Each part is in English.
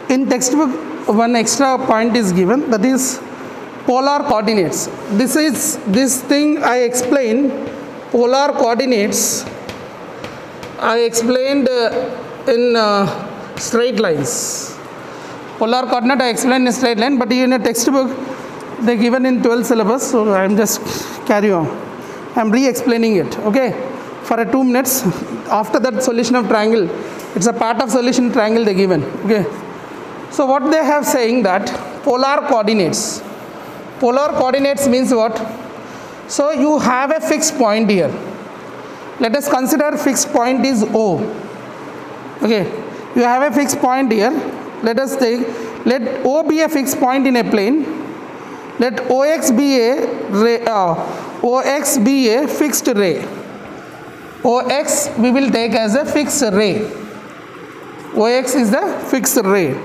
in textbook one extra point is given, that is polar coordinates. This thing I explained, polar coordinates I explained in straight lines. Polar coordinate I explained in straight line, but in a textbook they given in 12th syllabus, so I am just carry on. I am re-explaining it, okay, for 2 minutes. After that solution of triangle, it's a part of solution triangle they given, okay. So what they have saying that polar coordinates means what? So you have a fixed point here. Let us consider fixed point is O, okay. You have a fixed point here. Let us take, let O be a fixed point in a plane. Let OX be a fixed ray. OX we will take as a fixed ray. OX is the fixed ray.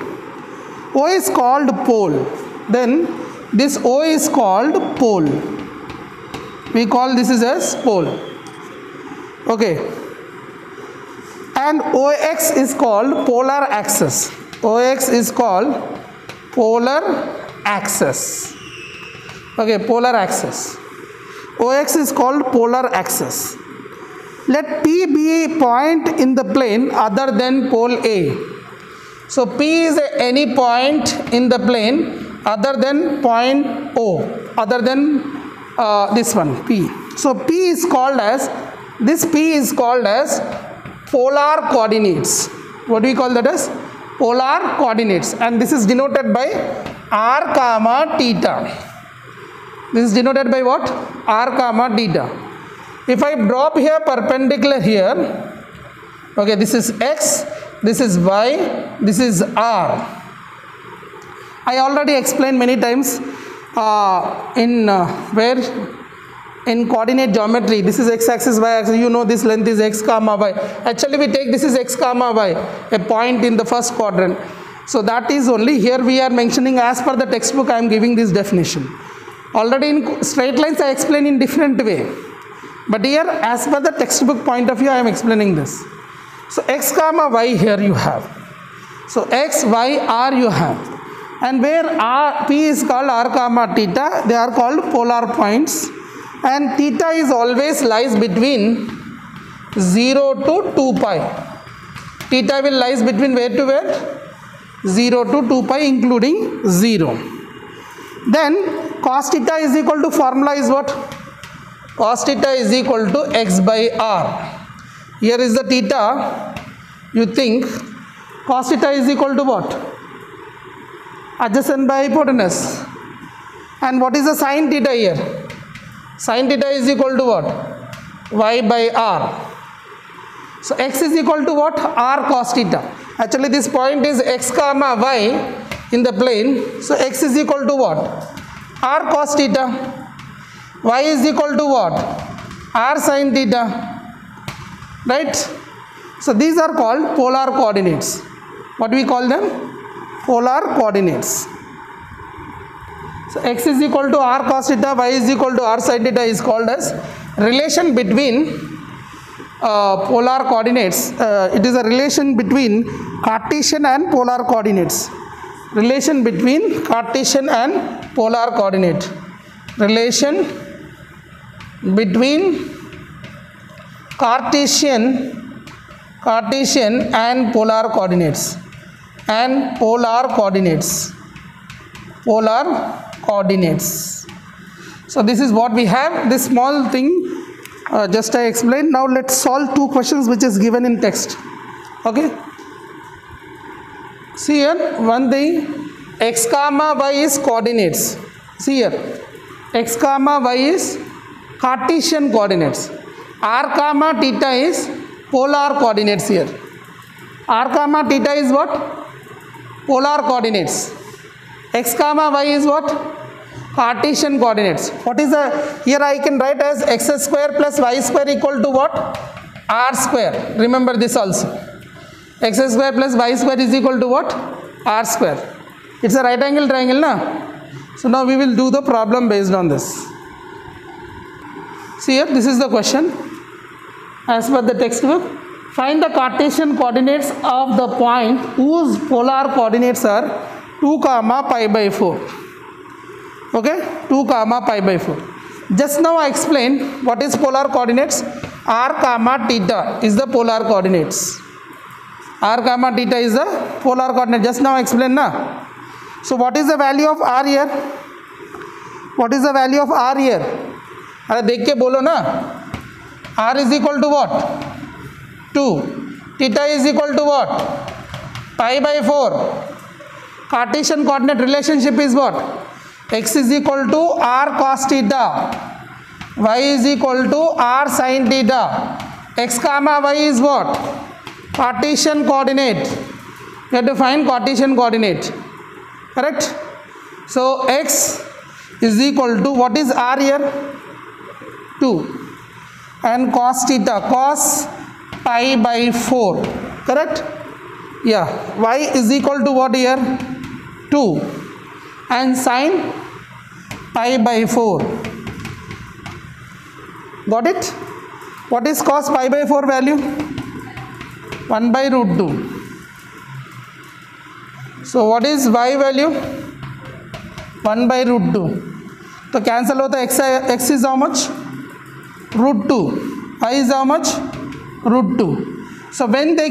O is called pole. Then this O is called pole. We call this as pole. Okay. And OX is called polar axis. OX is called polar axis. Okay, polar axis. OX is called polar axis. Let P be a point in the plane other than pole A. So P is any point in the plane other than point O, other than this one P. So P is called as, this P is called as polar coordinates. What do we call that as? Polar coordinates, and this is denoted by r comma theta. This is denoted by what? R comma theta. If I drop here perpendicular here, okay, this is X, this is Y, this is R. I already explained many times in coordinate geometry. This is X axis, Y axis, you know this length is X comma Y. Actually we take this is X comma Y, a point in the first quadrant. So that is only, here we are mentioning as per the textbook I am giving this definition. Already in straight lines I explain in different way. But here as per the textbook point of view I am explaining this. So X comma Y here you have. So X, Y, R you have. And where P is called R comma theta, they are called polar points. And theta is always lies between 0 to 2 pi. Theta will lies between where to where? 0 to 2 pi including 0. Then cos theta is equal to, formula is what? Cos theta is equal to X by R. Here is the theta. You think cos theta is equal to what? Adjacent by hypotenuse. And what is the sin theta here? Sin theta is equal to what? Y by R. So X is equal to what? R cos theta. Actually this point is X comma Y in the plane. So X is equal to what? R cos theta. Y is equal to what? R sin theta. Right? So these are called polar coordinates. What do we call them? Polar coordinates. So X is equal to R cos theta, Y is equal to R sin theta is called as relation between polar coordinates. It is a relation between Cartesian and polar coordinates. Relation between Cartesian and polar coordinate. Relation between Cartesian and polar coordinates. And polar coordinates. Polar coordinates. So this is what we have. This small thing just I explained. Now let's solve 2 questions which is given in text. Okay. See here one thing, X comma Y is coordinates. See here, X comma Y is Cartesian coordinates. R comma theta is polar coordinates here. R comma theta is what? Polar coordinates. X comma Y is what? Cartesian coordinates. What is the, here I can write as x square plus y square equal to what? R square. Remember this also. X square plus y square is equal to what? R square. It's a right angle triangle, na? So now we will do the problem based on this. See here, this is the question as per the textbook. Find the Cartesian coordinates of the point whose polar coordinates are 2, pi by 4. Okay, 2, pi by 4. Just now I explained what is polar coordinates. R, theta is the polar coordinates. R, theta is the polar coordinate. Just now I explained na. So what is the value of R here? What is the value of R here? अरे देख के बोलो ना. R is equal to what? 2. Theta is equal to what? Pi by 4. Cartesian coordinate relationship is what? X is equal to R cos theta. Y is equal to R sin theta. X comma y is what? Cartesian coordinate. You have to find Cartesian coordinate. Correct? So X is equal to, what is R here? 2. And cos theta, cos pi by 4. Correct? Yeah. Y is equal to what here? 2. And sin pi by 4. Got it? What is cos pi by 4 value? 1 by root 2. So what is y value? 1 by root 2. So cancel hota x is how much? Root 2. Y is how much? Root 2. So when they are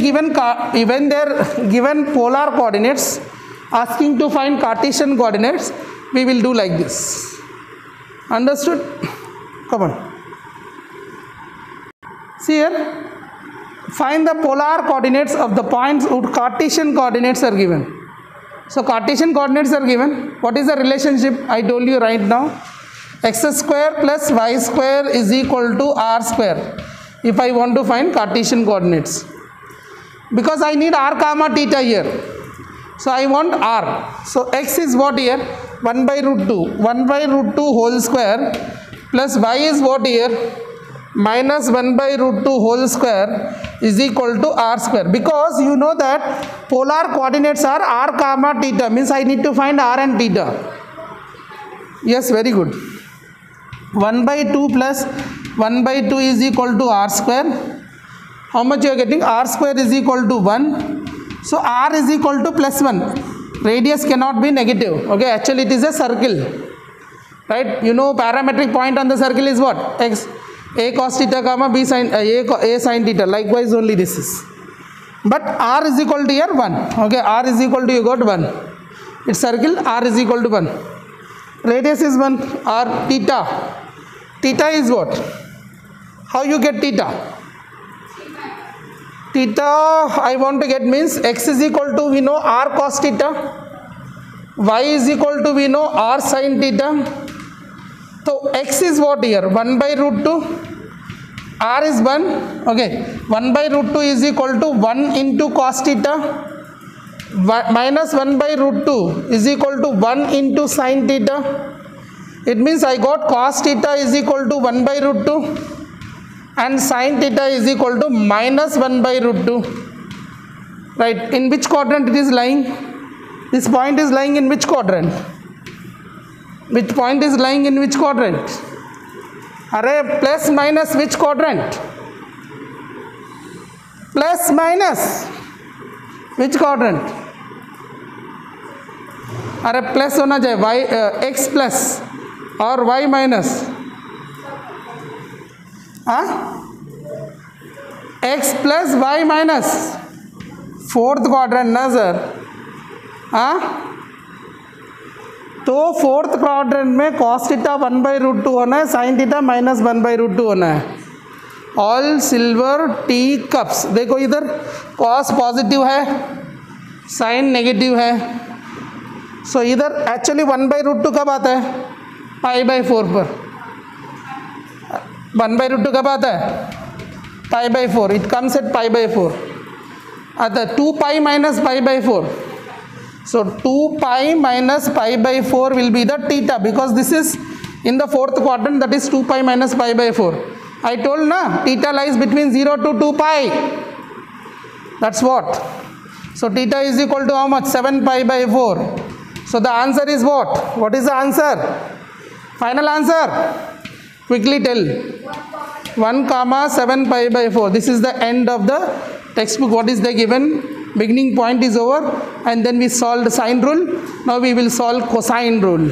given polar coordinates, asking to find Cartesian coordinates, we will do like this. Understood? Come on. See here. Find the polar coordinates of the points whose Cartesian coordinates are given. So Cartesian coordinates are given. What is the relationship? I told you right now. X square plus y square is equal to r square. If I want to find Cartesian coordinates. Because I need r comma theta here. So I want r. So x is what here? 1 by root 2. 1 by root 2 whole square plus y is what here? Minus 1 by root 2 whole square is equal to r square. Because you know that polar coordinates are r comma theta. Means I need to find r and theta. Yes, very good. 1 by 2 plus 1 by 2 is equal to r square. How much you are getting? R square is equal to 1. So r is equal to plus 1. Radius cannot be negative. Okay, actually it is a circle. Right? You know parametric point on the circle is what? X. A cos theta comma B sin A sin theta. Likewise only this is. But r is equal to here 1. Okay, r is equal to, you got 1. It's circle, r is equal to 1. Radius is 1. R theta. Theta is what? How you get theta? Theta I want to get means x is equal to, we know r cos theta. Y is equal to, we know r sin theta. So x is what here? 1 by root 2. R is 1. Okay. 1 by root 2 is equal to 1 into cos theta. Minus 1 by root 2 is equal to 1 into sin theta. It means I got cos theta is equal to 1 by root 2. And sin theta is equal to minus 1 by root 2. Right. In which quadrant it is lying? This point is lying in which quadrant? Which point is lying in which quadrant? Array plus minus which quadrant? Plus minus which quadrant? Array plus होना चाहिए y x plus और y minus. X plus y minus. Fourth quadrant ना sir? तो fourth quadrant में cos theta 1 by root 2 होना है, sin theta minus 1 by root 2 होना है. All silver tea cups. देखो इधर cos पॉजिटिव है, sin नेगेटिव है. सो इधर एक्चुअली 1 बाई रूट 2 कब आता है? पाई बाई 4 पर. 1 बाई रूट 2 कब आता है? Pi by 4. It comes at pi by 4. आता 2 pi minus pi by 4. So 2 pi minus pi by 4 will be the theta, because this is in the fourth quadrant, that is 2 pi minus pi by 4. I told na theta lies between 0 to 2 pi. That's what. So theta is equal to how much? 7 pi by 4. So the answer is what? What is the answer? Final answer? Quickly tell. 1 comma 7 pi by 4. This is the end of the textbook. What is the given? Beginning point is over, and then we solved sine rule. Now we will solve cosine rule.